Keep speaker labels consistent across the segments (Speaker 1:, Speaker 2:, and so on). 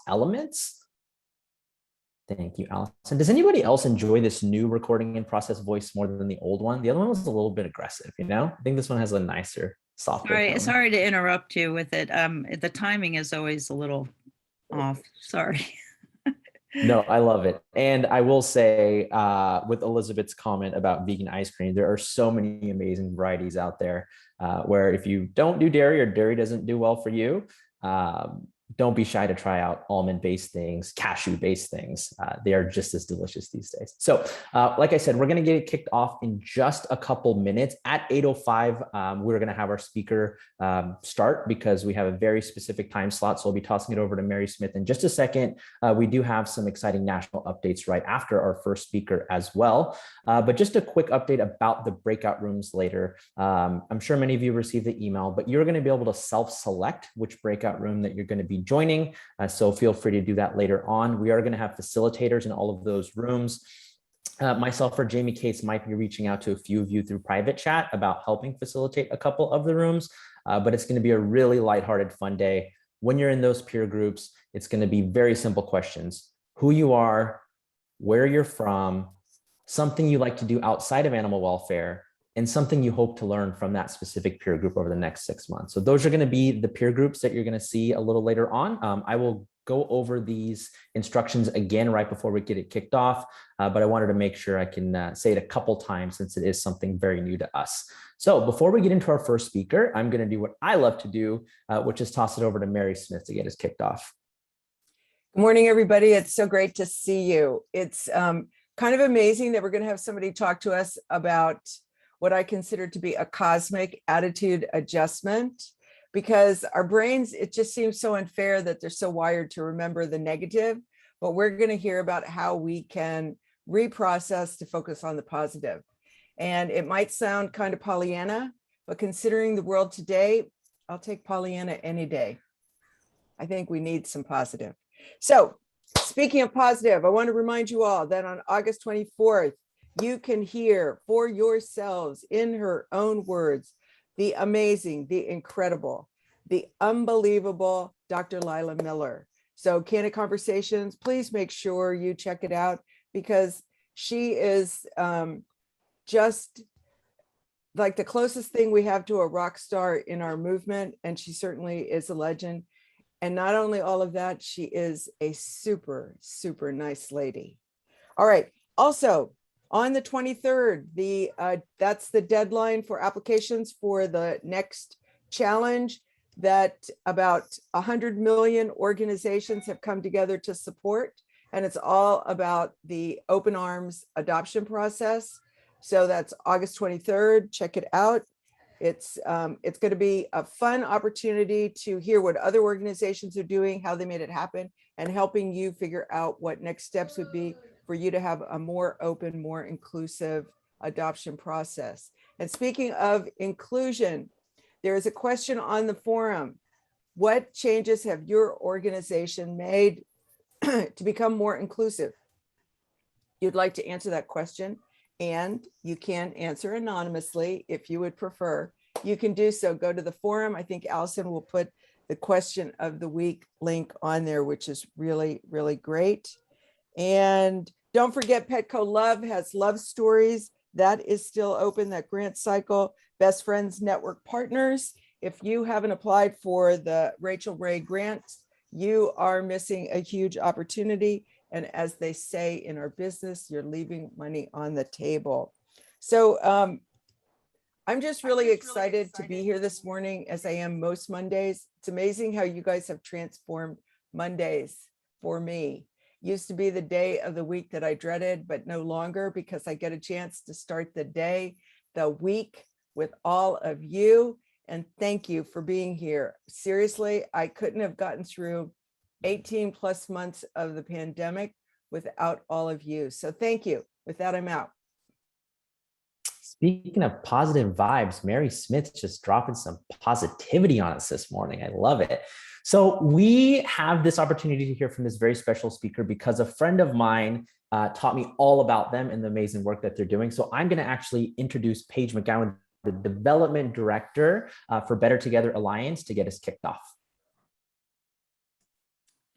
Speaker 1: elements. Thank you, Allison. Does anybody else enjoy this new recording in process voice more than the old one? The other one was a little bit aggressive, you know? I think this one has a nicer, softer tone.
Speaker 2: Sorry to interrupt you with it. The timing is always a little off. Sorry.
Speaker 1: No, I love it. And I will say, with Elizabeth's comment about vegan ice cream, there are so many amazing varieties out there where if you don't do dairy or dairy doesn't do well for you, don't be shy to try out almond-based things, cashew-based things. They are just as delicious these days. So like I said, we're going to get it kicked off in just a couple minutes. At 8:05, we're going to have our speaker start because we have a very specific time slot. So I'll be tossing it over to Mary Smith in just a second. We do have some exciting national updates right after our first speaker as well. But just a quick update about the breakout rooms later. I'm sure many of you received the email, but you're going to be able to self-select which breakout room that you're going to be joining. So feel free to do that later on. We are going to have facilitators in all of those rooms. Myself or Jamie Cates might be reaching out to a few of you through private chat about helping facilitate a couple of the rooms, but it's going to be a really lighthearted, fun day. When you're in those peer groups, it's going to be very simple questions: who you are, where you're from, something you like to do outside of animal welfare, and something you hope to learn from that specific peer group over the next 6 months. So those are going to be the peer groups that you're going to see a little later on. I will go over these instructions again right before we get it kicked off, but I wanted to make sure I can say it a couple times since it is something very new to us. So before we get into our first speaker, I'm going to do what I love to do, which is toss it over to Mary Smith to get us kicked off.
Speaker 3: Good morning, everybody. It's so great to see you. It's kind of amazing that we're going to have somebody talk to us about what I consider to be a cosmic attitude adjustment, because our brains, it just seems so unfair that they're so wired to remember the negative, but we're going to hear about how we can reprocess to focus on the positive. And it might sound kind of Pollyanna, but considering the world today, I'll take Pollyanna any day. I think we need some positive. So speaking of positive, I want to remind you all that on August 24th, you can hear for yourselves in her own words, the amazing, the incredible, the unbelievable Dr. Lila Miller. So Candid Conversations, please make sure you check it out because she is just like the closest thing we have to a rock star in our movement. And she certainly is a legend. And not only all of that, she is a super, super nice lady. All right. Also, on the 23rd, that's the deadline for applications for the next challenge that about 100 million organizations have come together to support. And it's all about the open arms adoption process. So that's August 23rd. Check it out. It's going to be a fun opportunity to hear what other organizations are doing, how they made it happen, and helping you figure out what next steps would be for you to have a more open, more inclusive adoption process. And speaking of inclusion, there is a question on the forum. What changes have your organization made to become more inclusive? You'd like to answer that question, and you can answer anonymously if you would prefer. You can do so. Go to the forum. I think Allison will put the question of the week link on there, which is really, really great. And don't forget, Petco Love has love stories. That is still open, that grant cycle. Best Friends Network Partners. If you haven't applied for the Rachel Ray grant, you are missing a huge opportunity. And as they say in our business, you're leaving money on the table. So I'm just really excited to be here this morning, as I am most Mondays. It's amazing how you guys have transformed Mondays for me. Used to be the day of the week that I dreaded, but no longer, because I get a chance to start the day, the week with all of you. And thank you for being here. Seriously, I couldn't have gotten through 18 plus months of the pandemic without all of you. So thank you. With that, I'm out.
Speaker 1: Speaking of positive vibes, Mary Smith just dropping some positivity on us this morning. I love it. So we have this opportunity to hear from this very special speaker because a friend of mine taught me all about them and the amazing work that they're doing. So I'm going to actually introduce Paige McGowan, the Development Director for Better Together Alliance, to get us kicked off.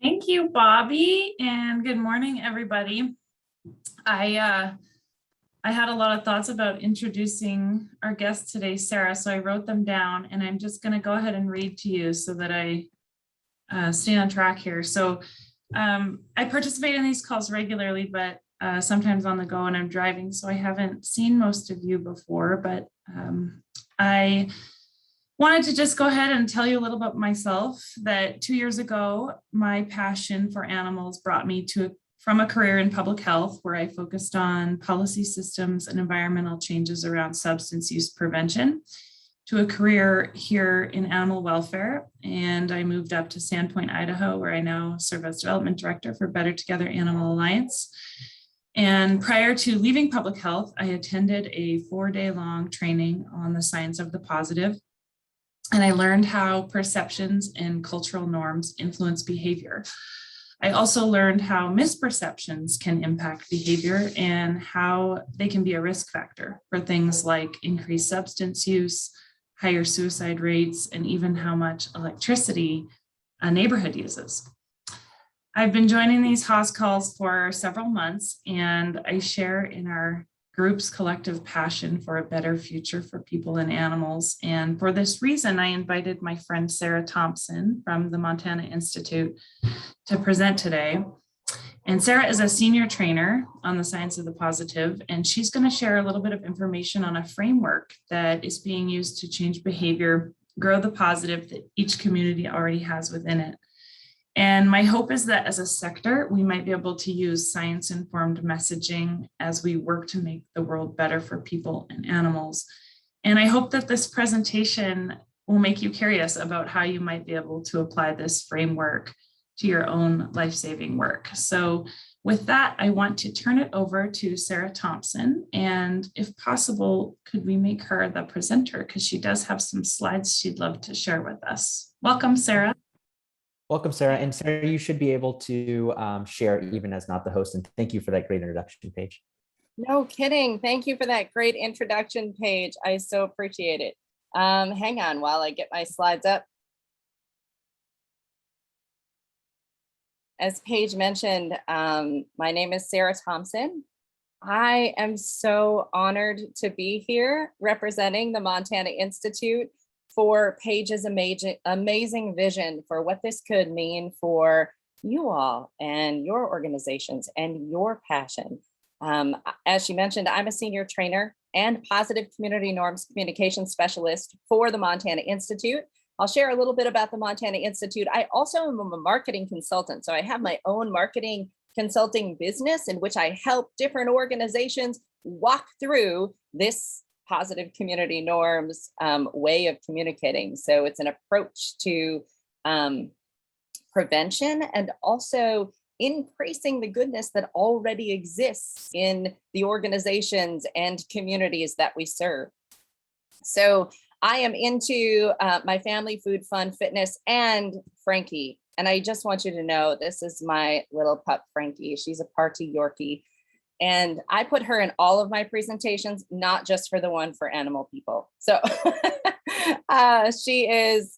Speaker 4: Thank you, Bobby, and good morning, everybody. I had a lot of thoughts about introducing our guest today, Sara, so I wrote them down, and I'm just going to go ahead and read to you so that I stay on track here. So I participate in these calls regularly, but sometimes on the go and I'm driving, so I haven't seen most of you before, but I wanted to just go ahead and tell you a little about myself, that 2 years ago, my passion for animals brought me from a career in public health, where I focused on policy systems and environmental changes around substance use prevention, to a career here in animal welfare. And I moved up to Sandpoint, Idaho, where I now serve as development director for Better Together Animal Alliance. And prior to leaving public health, I attended a 4-day-long training on the science of the positive. And I learned how perceptions and cultural norms influence behavior. I also learned how misperceptions can impact behavior and how they can be a risk factor for things like increased substance use, higher suicide rates, and even how much electricity a neighborhood uses. I've been joining these HOS calls for several months, and I share in our group's collective passion for a better future for people and animals. And for this reason, I invited my friend Sara Thompson from the Montana Institute to present today. And Sara is a senior trainer on the science of the positive, and she's going to share a little bit of information on a framework that is being used to change behavior, grow the positive that each community already has within it. And my hope is that as a sector, we might be able to use science-informed messaging as we work to make the world better for people and animals. And I hope that this presentation will make you curious about how you might be able to apply this framework to your own life-saving work. So with that, I want to turn it over to Sara Thompson. And if possible, could we make her the presenter? Because she does have some slides she'd love to share with us. Welcome, Sara.
Speaker 1: Welcome, Sara. And Sara, you should be able to share even as not the host. And thank you for that great introduction page.
Speaker 5: No kidding. Thank you for that great introduction page. I so appreciate it. Hang on while I get my slides up. As Paige mentioned, my name is Sara Thompson. I am so honored to be here representing the Montana Institute for Paige's amazing vision for what this could mean for you all and your organizations and your passion. As she mentioned, I'm a senior trainer and positive community norms communication specialist for the Montana Institute. I'll share a little bit about the Montana Institute. I also am a marketing consultant, so I have my own marketing consulting business in which I help different organizations walk through this positive community norms way of communicating. So it's an approach to prevention and also increasing the goodness that already exists in the organizations and communities that we serve. So I am into my family, food, fun, fitness, and Frankie. And I just want you to know, this is my little pup, Frankie. She's a party Yorkie. And I put her in all of my presentations, not just for the one for animal people. So she is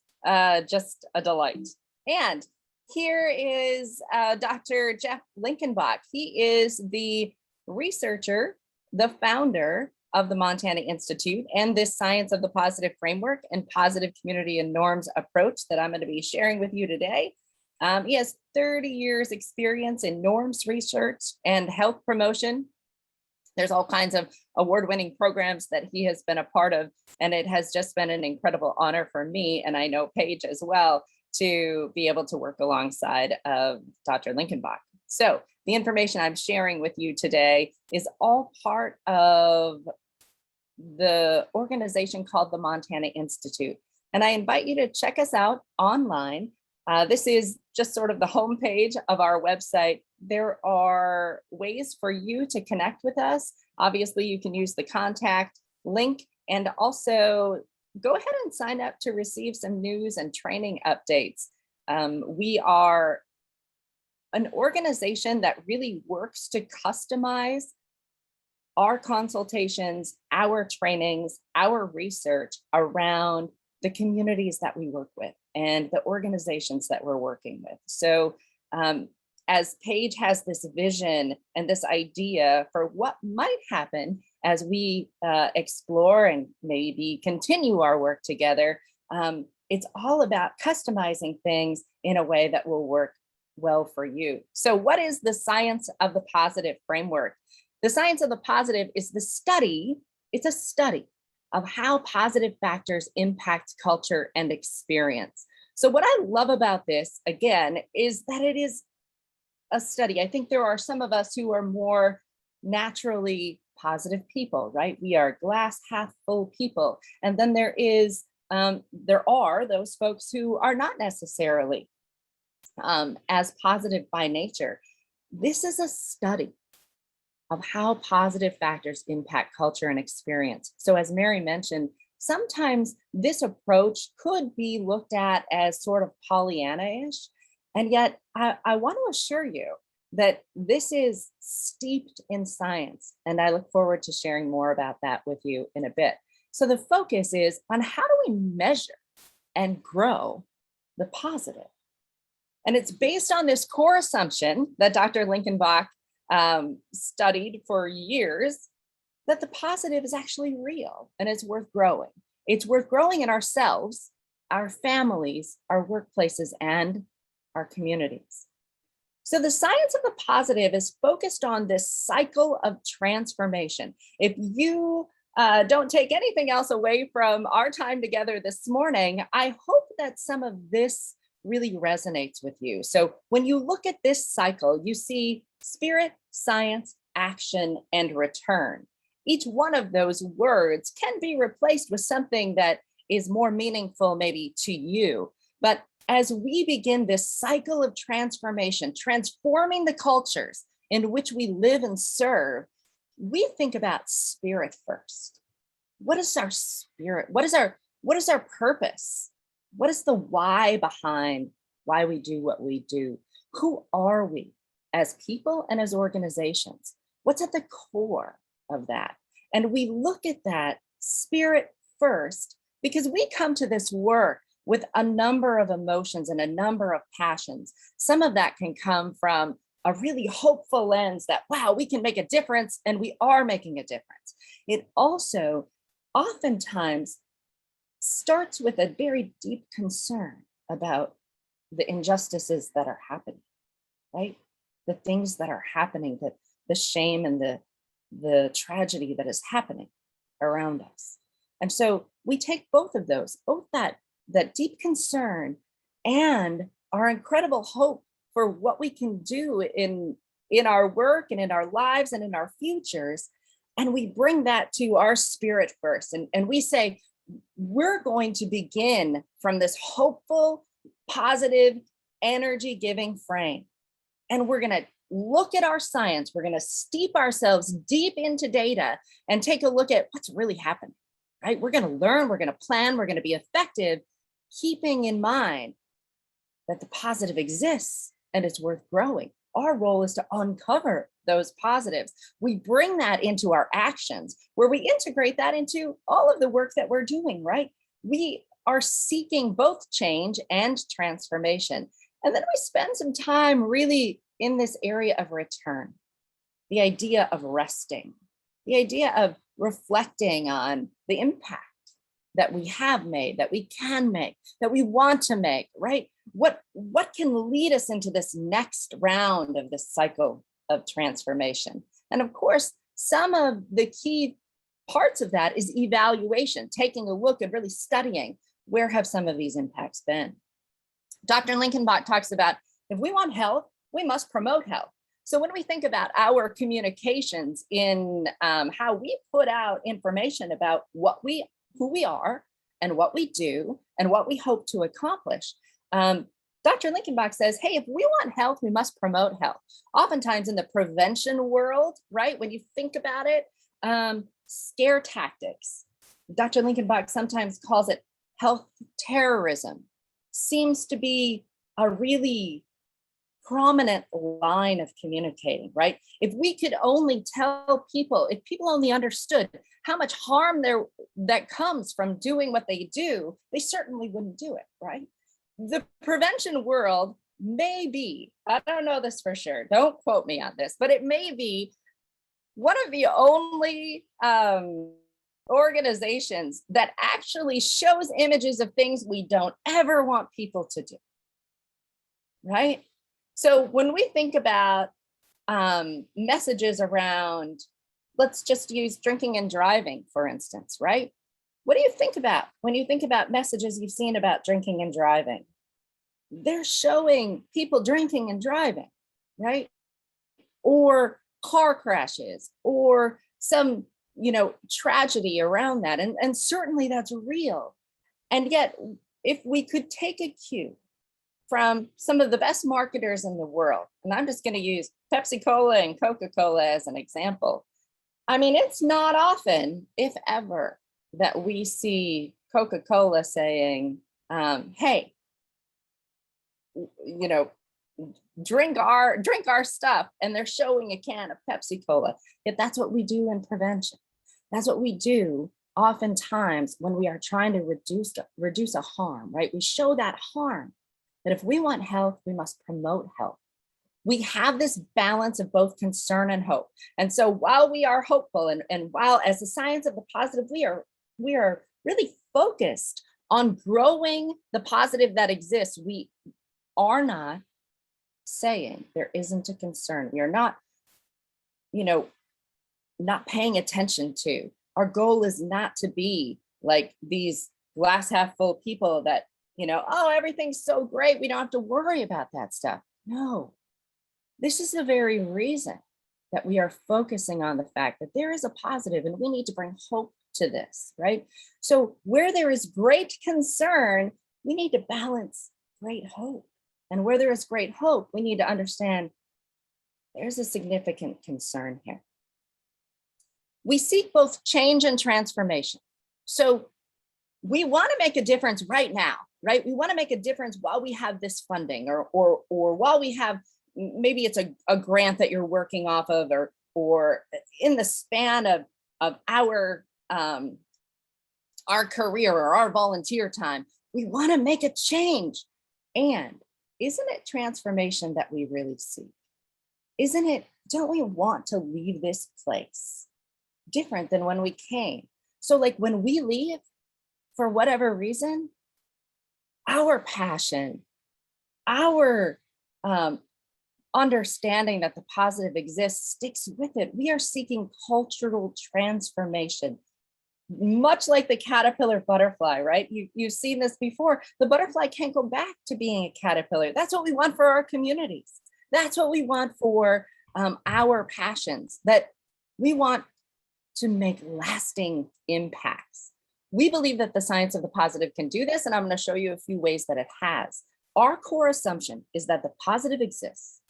Speaker 5: just a delight. And here is Dr. Jeff Unkenbach. He is the researcher, the founder of the Montana Institute and this science of the positive framework and positive community and norms approach that I'm going to be sharing with you today. He has 30 years experience in norms research and health promotion. There's all kinds of award-winning programs that he has been a part of, and it has just been an incredible honor for me, and I know Paige as well, to be able to work alongside of Dr. Unkenbach. So the information I'm sharing with you today is all part of the organization called the Montana Institute. And I invite you to check us out online. This is just sort of the homepage of our website. There are ways for you to connect with us. Obviously, you can use the contact link and also go ahead and sign up to receive some news and training updates. We are an organization that really works to customize our consultations, our trainings, our research around the communities that we work with and the organizations that we're working with. So as Paige has this vision and this idea for what might happen as we explore and maybe continue our work together, it's all about customizing things in a way that will work well for you. So what is the science of the positive framework? The science of the positive is the study, it's a study of how positive factors impact culture and experience. So what I love about this, again, is that it is a study. I think there are some of us who are more naturally positive people, right? We are glass half full people. And then there are those folks who are not necessarily as positive by nature. This is a study of how positive factors impact culture and experience. So as Mary mentioned, sometimes this approach could be looked at as sort of Pollyanna-ish. And yet I want to assure you that this is steeped in science. And I look forward to sharing more about that with you in a bit. So the focus is on how do we measure and grow the positive? And it's based on this core assumption that Dr. Unkenbach studied for years, that the positive is actually real and it's worth growing. It's worth growing in ourselves, our families, our workplaces, and our communities. So the science of the positive is focused on this cycle of transformation. If you don't take anything else away from our time together this morning, I hope that some of this really resonates with you. So when you look at this cycle, you see spirit, science, action, and return. Each one of those words can be replaced with something that is more meaningful maybe to you. But as we begin this cycle of transformation, transforming the cultures in which we live and serve, we think about spirit first. What is our spirit? What is our purpose? What is the why behind why we do what we do? Who are we as people and as organizations? What's at the core of that? And we look at that spirit first because we come to this work with a number of emotions and a number of passions. Some of that can come from a really hopeful lens that, wow, we can make a difference, and we are making a difference. It also oftentimes starts with a very deep concern about the injustices that are happening, right? The things that are happening, the shame and the tragedy that is happening around us. And so we take both of those, both that deep concern and our incredible hope for what we can do in our work and in our lives and in our futures. And we bring that to our spirit first. And we say, we're going to begin from this hopeful, positive, energy-giving frame. And we're going to look at our science. We're going to steep ourselves deep into data and take a look at what's really happening, right? We're going to learn, we're going to plan, we're going to be effective, keeping in mind that the positive exists and it's worth growing. Our role is to uncover those positives. We bring that into our actions, where we integrate that into all of the work that we're doing, right? We are seeking both change and transformation. And then we spend some time really in this area of return, the idea of resting, the idea of reflecting on the impact that we have made, that we can make, that we want to make, right? What can lead us into this next round of this cycle of transformation? And of course, some of the key parts of that is evaluation, taking a look and really studying where have some of these impacts been. Dr. Unkenbach talks about if we want health, we must promote health. So when we think about our communications in how we put out information about who we are and what we do and what we hope to accomplish, Dr. Unkenbach says, hey, if we want health, we must promote health. Oftentimes in the prevention world, right, when you think about it, scare tactics, Dr. Unkenbach sometimes calls it health terrorism, seems to be a really prominent line of communicating, right? If we could only tell people, if people only understood how much harm that comes from doing what they do, they certainly wouldn't do it, right? The prevention world may be, I don't know this for sure, don't quote me on this, but it may be one of the only organizations that actually shows images of things we don't ever want people to do, right? So when we think about messages around, let's just use drinking and driving, for instance, right? What do you think about when you think about messages you've seen about drinking and driving? They're showing people drinking and driving, right? Or car crashes, or some, tragedy around that. And certainly that's real. And yet, if we could take a cue from some of the best marketers in the world, and I'm just going to use Pepsi-Cola and Coca-Cola as an example. I mean, it's not often, if ever, that we see Coca-Cola saying, hey, drink our stuff, and they're showing a can of Pepsi-Cola. Yet that's what we do in prevention. That's what we do oftentimes when we are trying to reduce a harm, right? We show that harm, that if we want health, we must promote health. We have this balance of both concern and hope. And so while we are hopeful, and while as the science of the positive, we are really focused on growing the positive that exists, we are not saying there isn't a concern. We are not, not paying attention to. Our goal is not to be like these glass half full people that, oh, everything's so great, we don't have to worry about that stuff. No, this is the very reason that we are focusing on the fact that there is a positive and we need to bring hope to this, right? So where there is great concern, we need to balance great hope. And where there is great hope, we need to understand there's a significant concern here. We seek both change and transformation. So we want to make a difference right now, right? We want to make a difference while we have this funding, or while we have, maybe it's a grant that you're working off of, or in the span of our career or our volunteer time. We want to make a change. And isn't it transformation that we really seek? Don't we want to leave this place different than when we came? So like when we leave, for whatever reason, our passion, our understanding that the positive exists sticks with it. We are seeking cultural transformation, much like the caterpillar butterfly, right? You've seen this before. The butterfly can't go back to being a caterpillar. That's what we want for our communities. That's what we want for our passions, that we want to make lasting impacts. We believe that the science of the positive can do this, and I'm going to show you a few ways that it has. Our core assumption is that the positive exists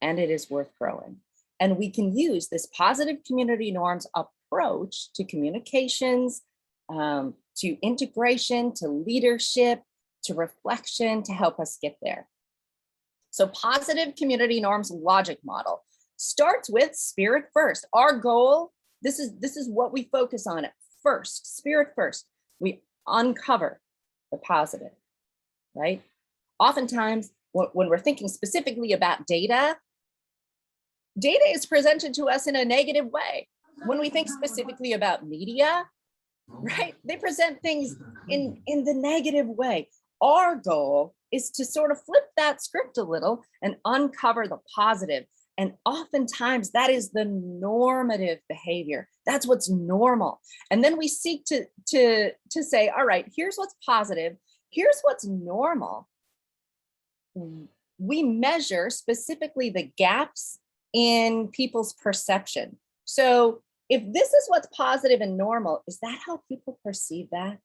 Speaker 5: and it is worth growing. And we can use this positive community norms approach to communications, to integration, to leadership, to reflection, to help us get there. So positive community norms logic model starts with spirit first. Our goal, this is what we focus on at first, spirit first. We uncover the positive, right? Oftentimes, when we're thinking specifically about data is presented to us in a negative way. When we think specifically about media, right, they present things in the negative way. Our goal is to sort of flip that script a little and uncover the positive. And oftentimes that is the normative behavior. That's what's normal. And then we seek to say, all right, here's what's positive. Here's what's normal. We measure specifically the gaps in people's perception. So if this is what's positive and normal, is that how people perceive that?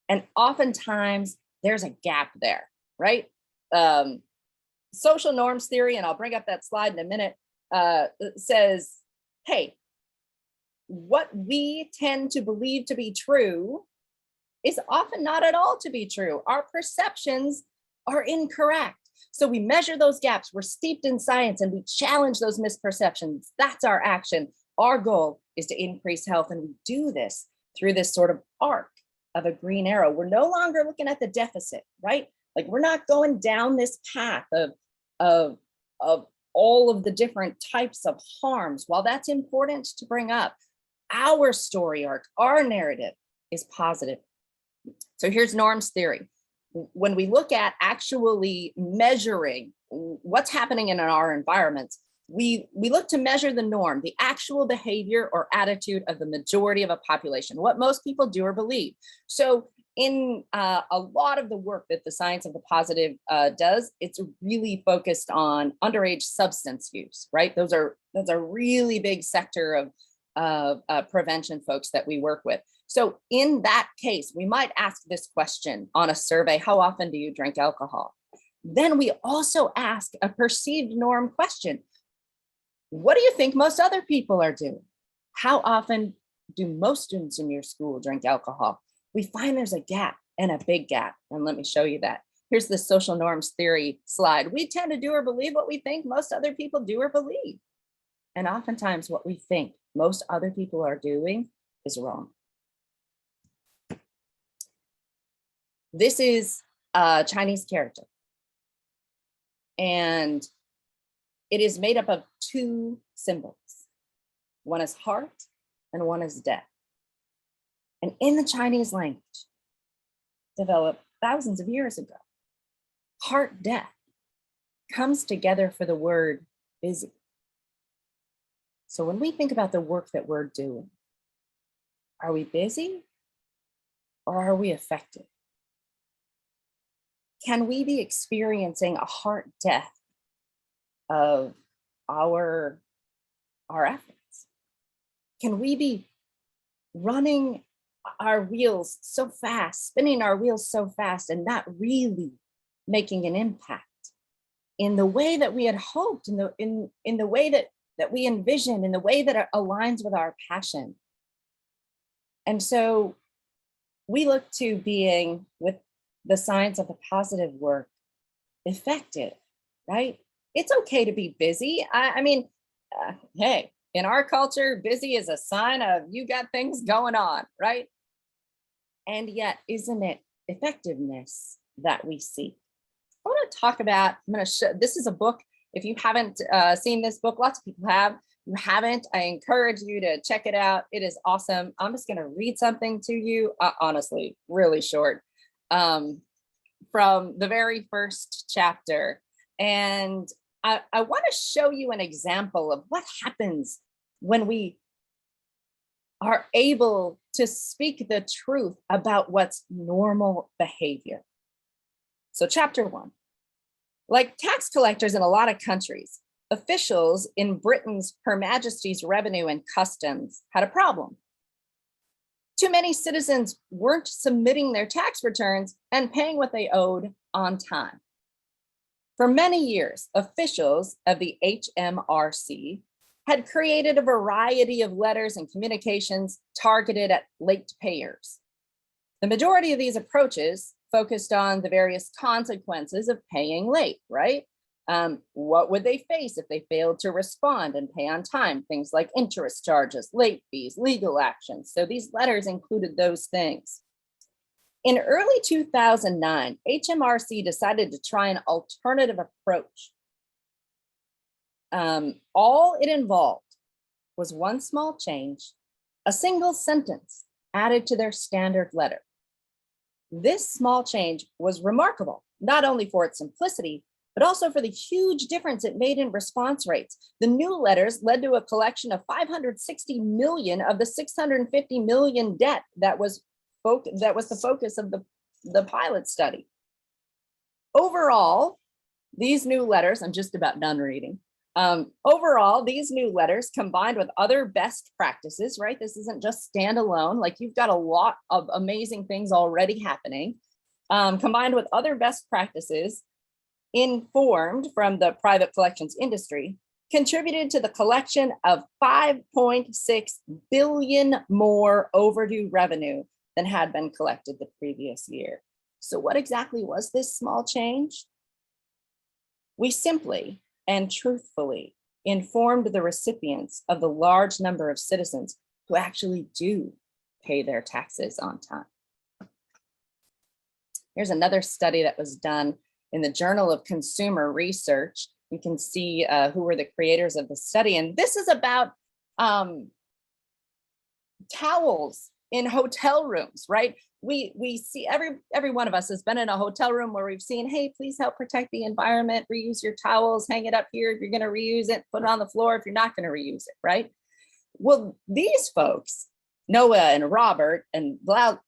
Speaker 5: And oftentimes there's a gap there, right? Social norms theory, and I'll bring up that slide in a minute, says, hey, what we tend to believe to be true is often not at all to be true. Our perceptions are incorrect. So we measure those gaps. We're steeped in science and we challenge those misperceptions. That's our action. Our goal is to increase health. And we do this through this sort of arc of a green arrow. We're no longer looking at the deficit, right? Like, we're not going down this path of all of the different types of harms. While that's important to bring up, our story arc, our narrative is positive. So here's norms theory. When we look at actually measuring what's happening in our environments, we look to measure the norm, the actual behavior or attitude of the majority of a population, what most people do or believe. So in a lot of the work that the science of the positive does, it's really focused on underage substance use, right? That's a really big sector of prevention folks that we work with. So in that case, we might ask this question on a survey: how often do you drink alcohol? Then we also ask a perceived norm question: what do you think most other people are doing? How often do most students in your school drink alcohol? We find there's a gap, and a big gap. And let me show you that. Here's the social norms theory slide. We tend to do or believe what we think most other people do or believe. And oftentimes what we think most other people are doing is wrong. This is a Chinese character, and it is made up of two symbols. One is heart and one is death. And in the Chinese language, developed thousands of years ago, heart death comes together for the word busy. So when we think about the work that we're doing, are we busy or are we effective? Can we be experiencing a heart death of our efforts? Can we be running our wheels so fast, spinning our wheels so fast, and not really making an impact in the way that we had hoped, in the way that we envisioned, in the way that aligns with our passion? And so we look to being, with the science of the positive work, effective, right? It's okay to be busy. I mean, hey, in our culture, busy is a sign of you got things going on, right? And yet, isn't it effectiveness that we seek? I want to talk about, I'm going to show, this is a book. If you haven't seen this book, lots of people have. If you haven't, I encourage you to check it out. It is awesome. I'm just going to read something to you, honestly, really short, from the very first chapter. And I want to show you an example of what happens when we are able to speak the truth about what's normal behavior. So chapter 1, like tax collectors in a lot of countries, officials in Britain's Her Majesty's Revenue and Customs had a problem. Too many citizens weren't submitting their tax returns and paying what they owed on time. For many years, officials of the HMRC had created a variety of letters and communications targeted at late payers. The majority of these approaches focused on the various consequences of paying late, right? What would they face if they failed to respond and pay on time? Things like interest charges, late fees, legal actions. So these letters included those things. In early 2009, HMRC decided to try an alternative approach. All it involved was one small change, a single sentence added to their standard letter. This small change was remarkable, not only for its simplicity, but also for the huge difference it made in response rates. The new letters led to a collection of 560 million of the 650 million debt that was the focus of the pilot study. Overall, these new letters, I'm just about done reading. Overall, these new letters, combined with other best practices, right? This isn't just standalone, like you've got a lot of amazing things already happening, combined with other best practices informed from the private collections industry, contributed to the collection of 5.6 billion more overdue revenue than had been collected the previous year. So what exactly was this small change? We simply and truthfully informed the recipients of the large number of citizens who actually do pay their taxes on time. Here's another study that was done in the Journal of Consumer Research. You can see who were the creators of the study. And this is about towels in hotel rooms, right? We see every one of us has been in a hotel room where we've seen, hey, please help protect the environment, reuse your towels, hang it up here if you're going to reuse it, put it on the floor if you're not going to reuse it, right? Well, these folks, Noah and Robert and Blau,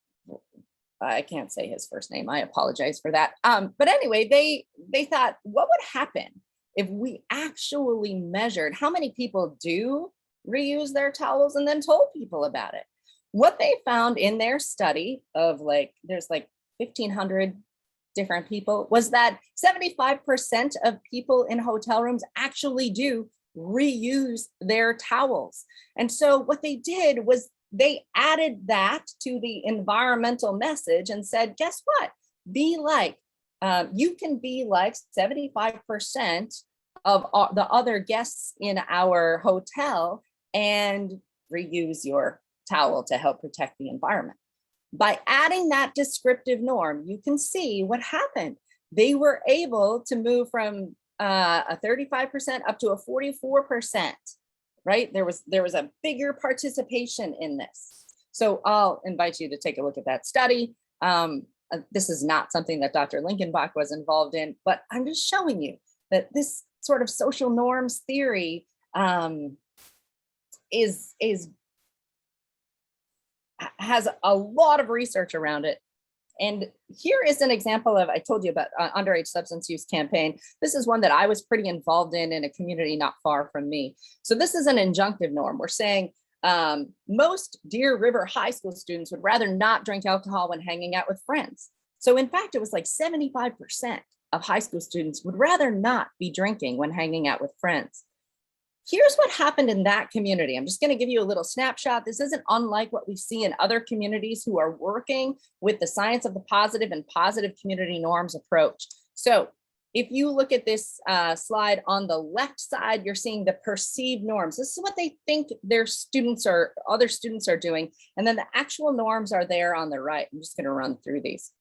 Speaker 5: I can't say his first name, I apologize for that. But anyway, they thought, what would happen if we actually measured how many people do reuse their towels and then told people about it? What they found in their study of there's 1,500 different people was that 75% of people in hotel rooms actually do reuse their towels. And so what they did was they added that to the environmental message and said, guess what? You can be like 75% of the other guests in our hotel and reuse your towel to help protect the environment. By adding that descriptive norm, you can see what happened. They were able to move from a 35% up to a 44%, right? There was a bigger participation in this. So I'll invite you to take a look at that study. This is not something that Dr. Unkenbach was involved in, but I'm just showing you that this sort of social norms theory has a lot of research around it. And here is an example of, I told you about underage substance use campaign. This is one that I was pretty involved in a community not far from me. So this is an injunctive norm. We're saying most Deer River High School students would rather not drink alcohol when hanging out with friends. So in fact, it was like 75% of high school students would rather not be drinking when hanging out with friends. Here's what happened in that community. I'm just going to give you a little snapshot. This isn't unlike what we see in other communities who are working with the science of the positive and positive community norms approach. So if you look at this slide on the left side, you're seeing the perceived norms. This is what they think their students or other students are doing. And then the actual norms are there on the right. I'm just going to run through these.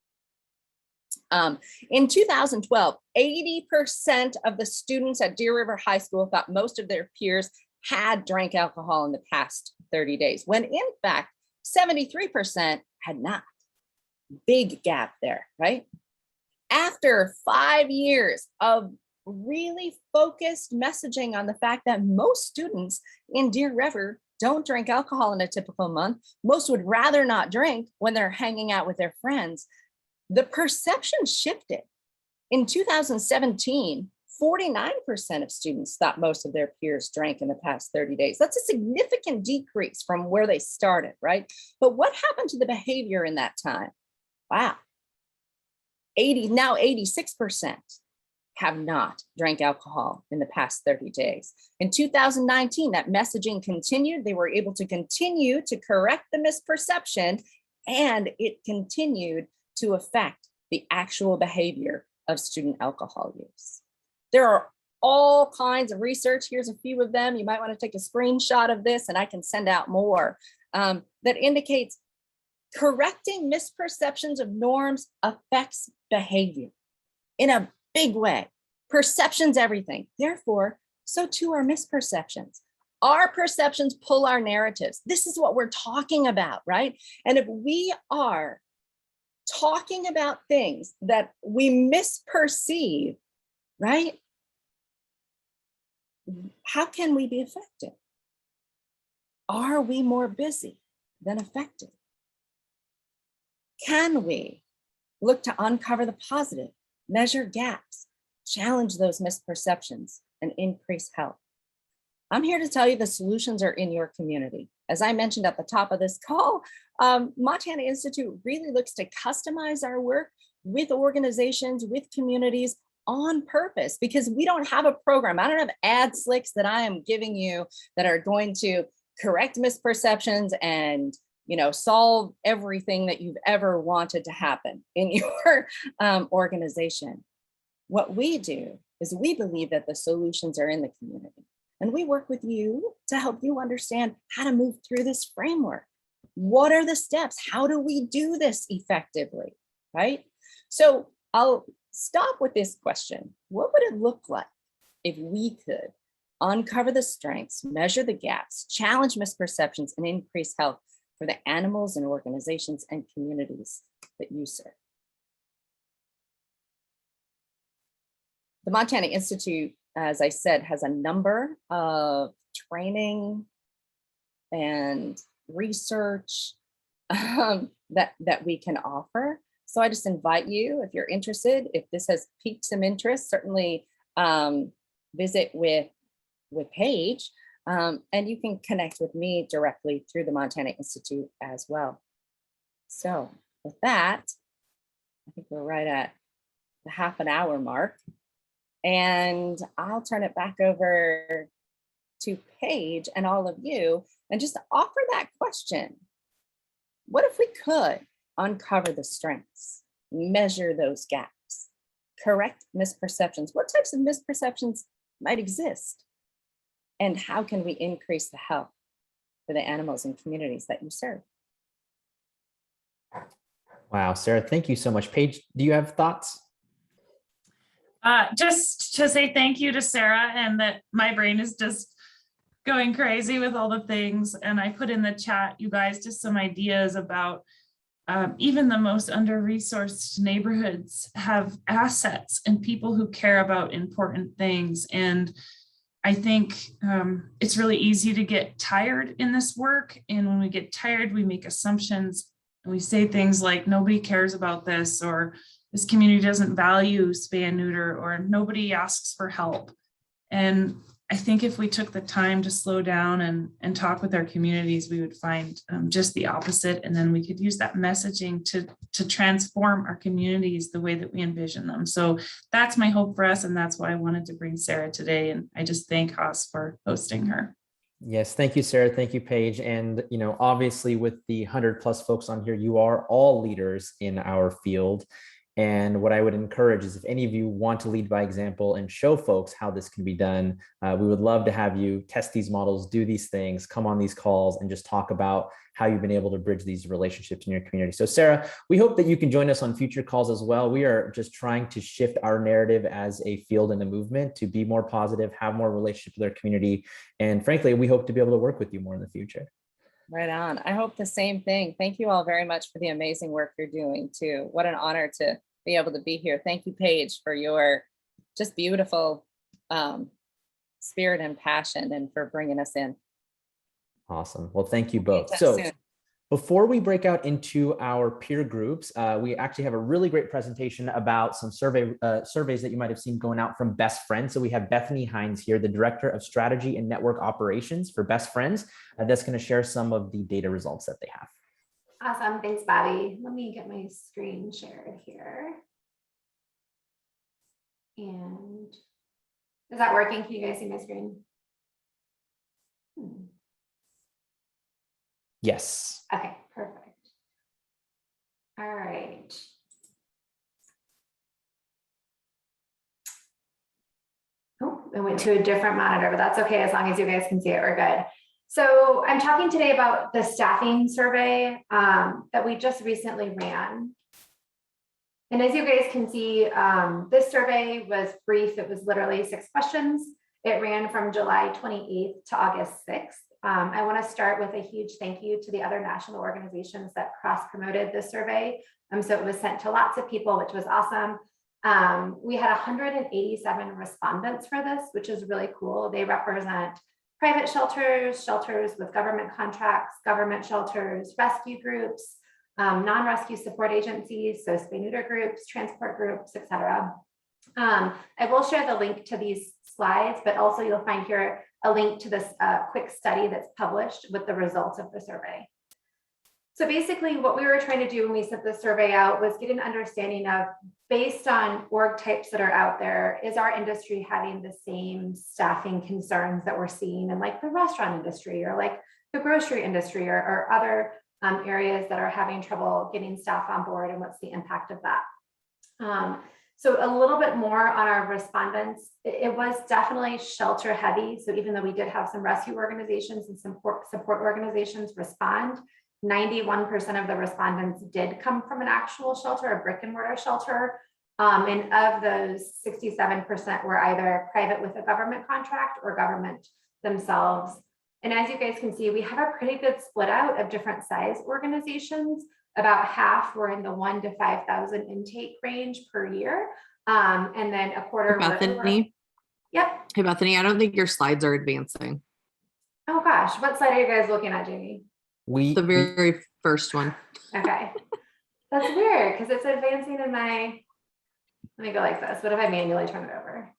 Speaker 5: In 2012, 80% of the students at Deer River High School thought most of their peers had drank alcohol in the past 30 days, when in fact, 73% had not. Big gap there, right? After 5 years of really focused messaging on the fact that most students in Deer River don't drink alcohol in a typical month, most would rather not drink when they're hanging out with their friends. The perception shifted. In 2017, 49% of students thought most of their peers drank in the past 30 days. That's a significant decrease from where they started, right? But what happened to the behavior in that time? Wow. Now 86% have not drank alcohol in the past 30 days. In 2019, that messaging continued. They were able to continue to correct the misperception, and it continued to affect the actual behavior of student alcohol use. There are all kinds of research. Here's a few of them. You might want to take a screenshot of this, and I can send out more, that indicates correcting misperceptions of norms affects behavior in a big way. Perception's everything. Therefore, so too are misperceptions. Our perceptions pull our narratives. This is what we're talking about, right? And if we are talking about things that we misperceive, right? How can we be effective? Are we more busy than effective? Can we look to uncover the positive, measure gaps, challenge those misperceptions, and increase health? I'm here to tell you the solutions are in your community. As I mentioned at the top of this call, Montana Institute really looks to customize our work with organizations, with communities on purpose, because we don't have a program. I don't have ad slicks that I am giving you that are going to correct misperceptions and solve everything that you've ever wanted to happen in your organization. What we do is we believe that the solutions are in the community. And we work with you to help you understand how to move through this framework. What are the steps? How do we do this effectively, right? So I'll stop with this question. What would it look like if we could uncover the strengths, measure the gaps, challenge misperceptions, and increase health for the animals and organizations and communities that you serve? The Montana Institute, as I said, has a number of training and research that we can offer. So I just invite you, if you're interested, if this has piqued some interest, certainly visit with Paige, and you can connect with me directly through the Montana Institute as well. So with that, I think we're right at the half an hour mark, and I'll turn it back over to Paige and all of you, and just offer that question. What if we could uncover the strengths, measure those gaps, correct misperceptions? What types of misperceptions might exist? And how can we increase the health for the animals and communities that you serve?
Speaker 1: Wow, Sarah, thank you so much. Paige, do you have thoughts?
Speaker 4: Just to say thank you to Sarah, and that my brain is just going crazy with all the things. And I put in the chat, you guys, just some ideas about even the most under-resourced neighborhoods have assets and people who care about important things. And I think it's really easy to get tired in this work. And when we get tired, we make assumptions and we say things like, nobody cares about this, or this community doesn't value spay and neuter, or nobody asks for help. And I think if we took the time to slow down and talk with our communities, we would find just the opposite. And then we could use that messaging to transform our communities the way that we envision them. So that's my hope for us. And that's why I wanted to bring Sara today. And I just thank Haas for hosting her.
Speaker 1: Yes, thank you, Sarah. Thank you, Paige. And, obviously with the 100+ folks on here, you are all leaders in our field. And what I would encourage is, if any of you want to lead by example and show folks how this can be done, we would love to have you test these models, do these things, come on these calls, and just talk about how you've been able to bridge these relationships in your community. So Sarah, we hope that you can join us on future calls as well. We are just trying to shift our narrative as a field and a movement to be more positive, have more relationship with our community. And frankly, we hope to be able to work with you more in the future.
Speaker 5: Right on. I hope the same thing. Thank you all very much for the amazing work you're doing too. What an honor to be able to be here. Thank you, Paige, for your just beautiful spirit and passion, and for bringing us in.
Speaker 1: Awesome. Well, thank you both. So before we break out into our peer groups, we actually have a really great presentation about some surveys that you might have seen going out from Best Friends. So we have Bethany Hines here, the Director of Strategy and Network Operations for Best Friends, that's going to share some of the data results that they have.
Speaker 6: Awesome. Thanks, Maddie. Let me get my screen shared here. And is that working? Can you guys see my screen?
Speaker 1: Yes.
Speaker 6: Okay, perfect. All right. Oh, I went to a different monitor, but that's okay as long as you guys can see it. We're good. So I'm talking today about the staffing survey that we just recently ran. And as you guys can see, this survey was brief. It was literally 6 questions. It ran from July 28th to August 6th. I want to start with a huge thank you to the other national organizations that cross-promoted this survey. So it was sent to lots of people, which was awesome. We had 187 respondents for this, which is really cool. They represent private shelters, shelters with government contracts, government shelters, rescue groups, non-rescue support agencies, so spay-neuter groups, transport groups, etc. I will share the link to these slides, but also you'll find here a link to this quick study that's published with the results of the survey. So basically what we were trying to do when we sent the survey out was get an understanding of, based on org types that are out there, is our industry having the same staffing concerns that we're seeing in like the restaurant industry or like the grocery industry or other areas that are having trouble getting staff on board, and what's the impact of that? So a little bit more on our respondents. It was definitely shelter heavy. So even though we did have some rescue organizations and some support organizations respond, 91% of the respondents did come from an actual shelter, a brick and mortar shelter. And of those, 67% were either private with a government contract or government themselves. And as you guys can see, we have a pretty good split out of different size organizations. About half were in the 1 to 5,000 intake range per year. And then a quarter.
Speaker 7: Bethany.
Speaker 6: Yep.
Speaker 7: Hey, Bethany, I don't think your slides are advancing.
Speaker 6: Oh gosh, what slide are you guys looking at, Jamie?
Speaker 7: The very first one.
Speaker 6: Okay. That's weird because it's advancing in my, let me go like this. What if I manually turn it over?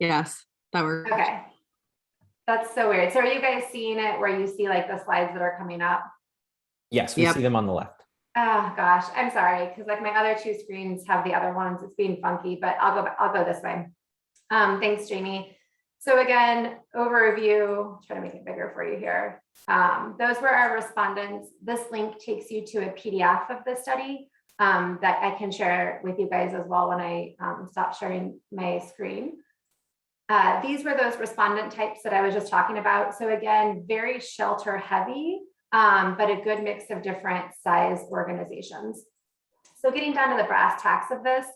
Speaker 7: Yes, that works.
Speaker 6: Okay. That's so weird. So are you guys seeing it where you see like the slides that are coming up?
Speaker 1: Yes, we
Speaker 7: Yep.
Speaker 1: see them on the left.
Speaker 6: Oh gosh, I'm sorry. Cause like my other two screens have the other ones. It's being funky, but I'll go this way. Thanks, Jamie. So again, overview, try to make it bigger for you here. Those were our respondents. This link takes you to a PDF of the study that I can share with you guys as well when I stop sharing my screen. These were those respondent types that I was just talking about. So again, very shelter heavy, but a good mix of different size organizations. So getting down to the brass tacks of this,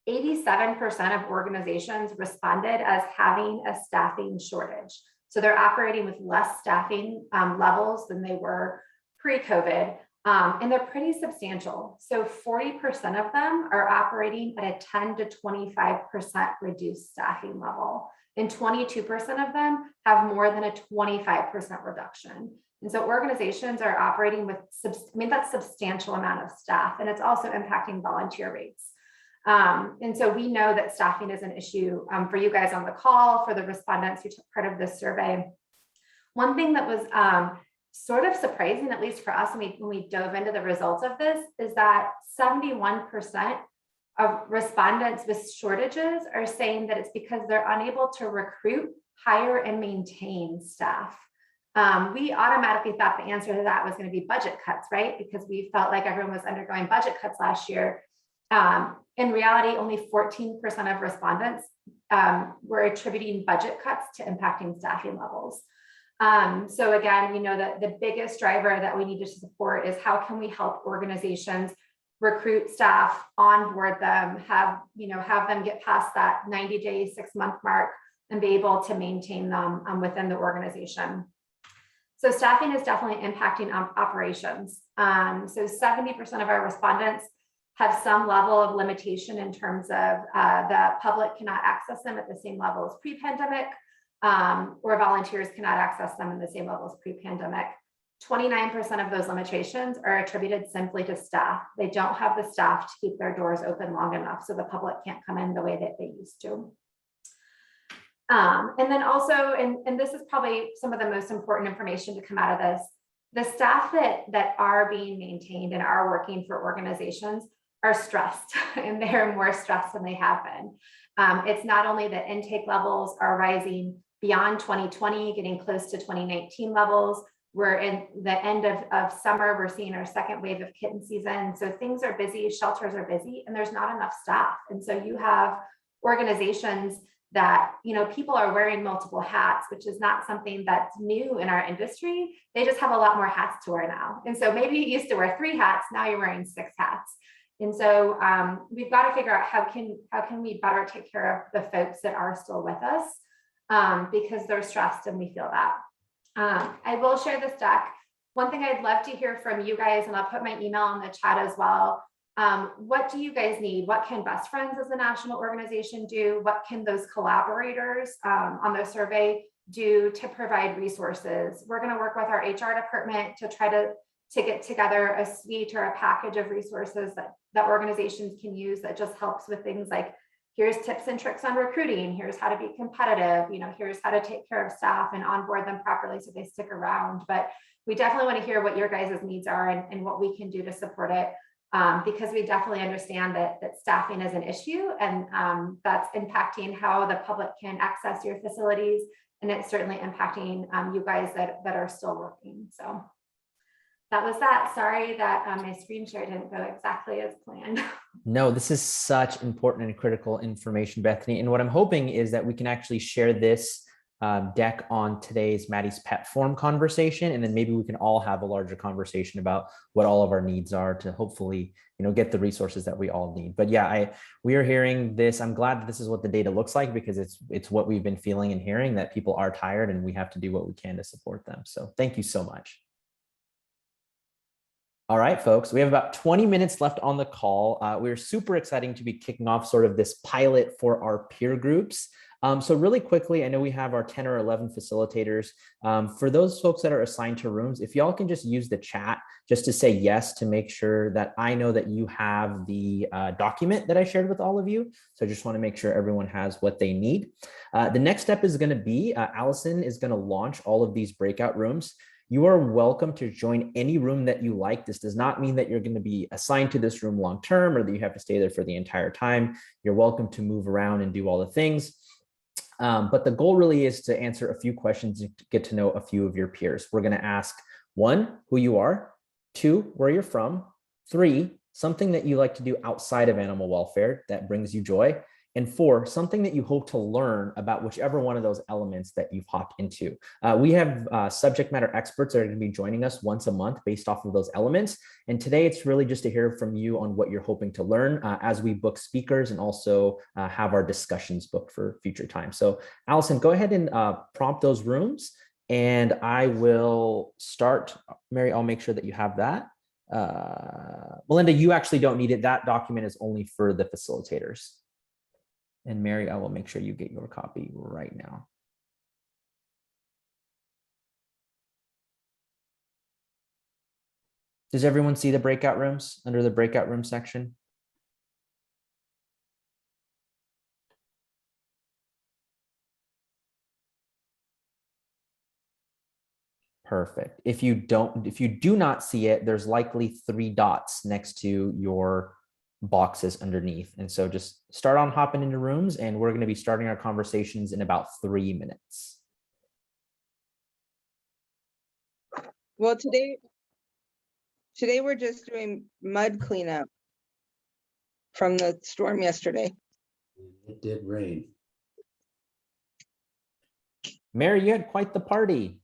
Speaker 6: 87% of organizations responded as having a staffing shortage. So they're operating with less staffing levels than they were pre-COVID, and they're pretty substantial. So 40% of them are operating at a 10 to 25% reduced staffing level, and 22% of them have more than a 25% reduction. And so organizations are operating with, that's substantial amount of staff, and it's also impacting volunteer rates. And so we know that staffing is an issue for you guys on the call, for the respondents who took part of this survey. One thing that was sort of surprising, at least for us when we dove into the results of this, is that 71% of respondents with shortages are saying that it's because they're unable to recruit, hire, and maintain staff. We automatically thought the answer to that was going to be budget cuts, right? Because we felt like everyone was undergoing budget cuts last year. In reality, only 14% of respondents were attributing budget cuts to impacting staffing levels. So again, we know that the biggest driver that we need to support is how can we help organizations recruit staff, onboard them, have them get past that 90-day, 6-month mark, and be able to maintain them within the organization. So staffing is definitely impacting operations. So 70% of our respondents have some level of limitation in terms of the public cannot access them at the same level as pre-pandemic, or volunteers cannot access them in the same level as pre-pandemic. 29% of those limitations are attributed simply to staff. They don't have the staff to keep their doors open long enough, so the public can't come in the way that they used to. And then also, and this is probably some of the most important information to come out of this, the staff that are being maintained and are working for organizations are stressed, and they're more stressed than they have been. It's not only that intake levels are rising beyond 2020, getting close to 2019 levels. We're in the end of summer, we're seeing our second wave of kitten season. So things are busy, shelters are busy, and there's not enough staff. And so you have organizations that, people are wearing multiple hats, which is not something that's new in our industry. They just have a lot more hats to wear now. And so maybe you used to wear 3 hats, now you're wearing 6 hats. And so we've got to figure out how can we better take care of the folks that are still with us, because they're stressed and we feel that. I will share this deck. One thing I'd love to hear from you guys, and I'll put my email in the chat as well. What do you guys need? What can Best Friends as a national organization do? What can those collaborators on the survey do to provide resources? We're going to work with our HR department to try to get together a suite or a package of resources that organizations can use that just helps with things like, here's tips and tricks on recruiting, here's how to be competitive, here's how to take care of staff and onboard them properly so they stick around. But we definitely want to hear what your guys' needs are and what we can do to support it, because we definitely understand that staffing is an issue, and that's impacting how the public can access your facilities, and it's certainly impacting you guys that are still working. So that was that. Sorry that my screen share didn't go exactly as planned.
Speaker 1: No, this is such important and critical information, Bethany. And what I'm hoping is that we can actually share this deck on today's Maddie's pet form conversation, and then maybe we can all have a larger conversation about what all of our needs are to hopefully, get the resources that we all need. But yeah, we are hearing this. I'm glad that this is what the data looks like, because it's what we've been feeling and hearing, that people are tired and we have to do what we can to support them. So thank you so much. All right, folks, we have about 20 minutes left on the call. We're super exciting to be kicking off sort of this pilot for our peer groups. So really quickly, I know we have our 10 or 11 facilitators. For those folks that are assigned to rooms, if y'all can just use the chat just to say yes to make sure that I know that you have the document that I shared with all of you. So I just want to make sure everyone has what they need. The next step is going to be Allison is going to launch all of these breakout rooms. You are welcome to join any room that you like. This does not mean that you're going to be assigned to this room long term or that you have to stay there for the entire time. You're welcome to move around and do all the things. But the goal really is to answer a few questions and get to know a few of your peers. We're going to ask 1, who you are, 2, where you're from, 3, something that you like to do outside of animal welfare that brings you joy, and 4, something that you hope to learn about whichever one of those elements that you've hopped into. We have subject matter experts that are going to be joining us once a month based off of those elements. And today it's really just to hear from you on what you're hoping to learn as we book speakers and also have our discussions booked for future time. So Allison, go ahead and prompt those rooms and I will start. Mary, I'll make sure that you have that. Melinda, you actually don't need it. That document is only for the facilitators. And Mary, I will make sure you get your copy right now. Does everyone see the breakout rooms under the breakout room section? Perfect. If you do not see it, there's likely 3 dots next to your boxes underneath. And so just start on hopping into rooms, and we're going to be starting our conversations in about 3 minutes.
Speaker 8: Well, today we're just doing mud cleanup from the storm yesterday.
Speaker 9: It did rain.
Speaker 1: Mary, you had quite the party.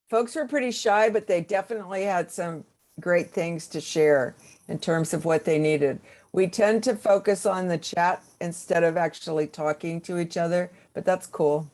Speaker 3: Folks were pretty shy, but they definitely had some great things to share in terms of what they needed. We tend to focus on the chat instead of actually talking to each other, but that's cool.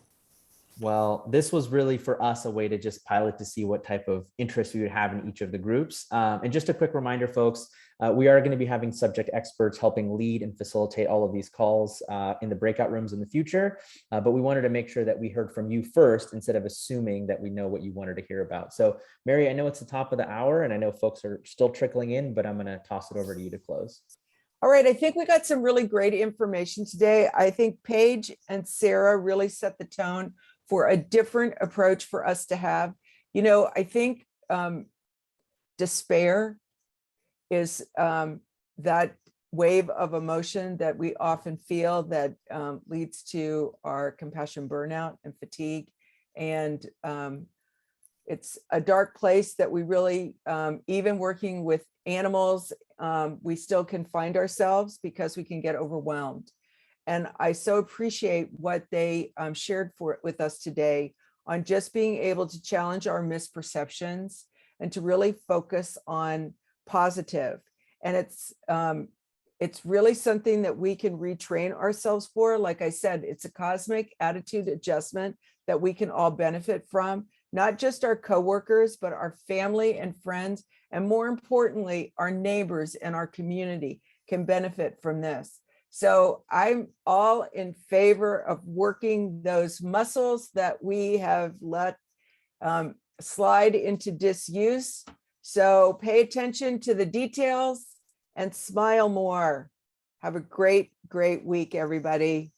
Speaker 1: Well, this was really for us a way to just pilot to see what type of interest we would have in each of the groups. And just a quick reminder, folks, we are going to be having subject experts helping lead and facilitate all of these calls in the breakout rooms in the future. But we wanted to make sure that we heard from you first instead of assuming that we know what you wanted to hear about. So Mary, I know it's the top of the hour and I know folks are still trickling in, but I'm going to toss it over to you to close.
Speaker 3: All right, I think we got some really great information today. I think Paige and Sara really set the tone for a different approach for us to have. I think despair is that wave of emotion that we often feel that leads to our compassion burnout and fatigue. And it's a dark place that we really, even working with animals, we still can find ourselves because we can get overwhelmed. And I so appreciate what they shared with us today on just being able to challenge our misperceptions and to really focus on positive. And it's really something that we can retrain ourselves for. Like I said, it's a cosmic attitude adjustment that we can all benefit from, not just our coworkers, but our family and friends, and more importantly, our neighbors and our community can benefit from this. So I'm all in favor of working those muscles that we have let slide into disuse. So pay attention to the details and smile more. Have a great, great week, everybody.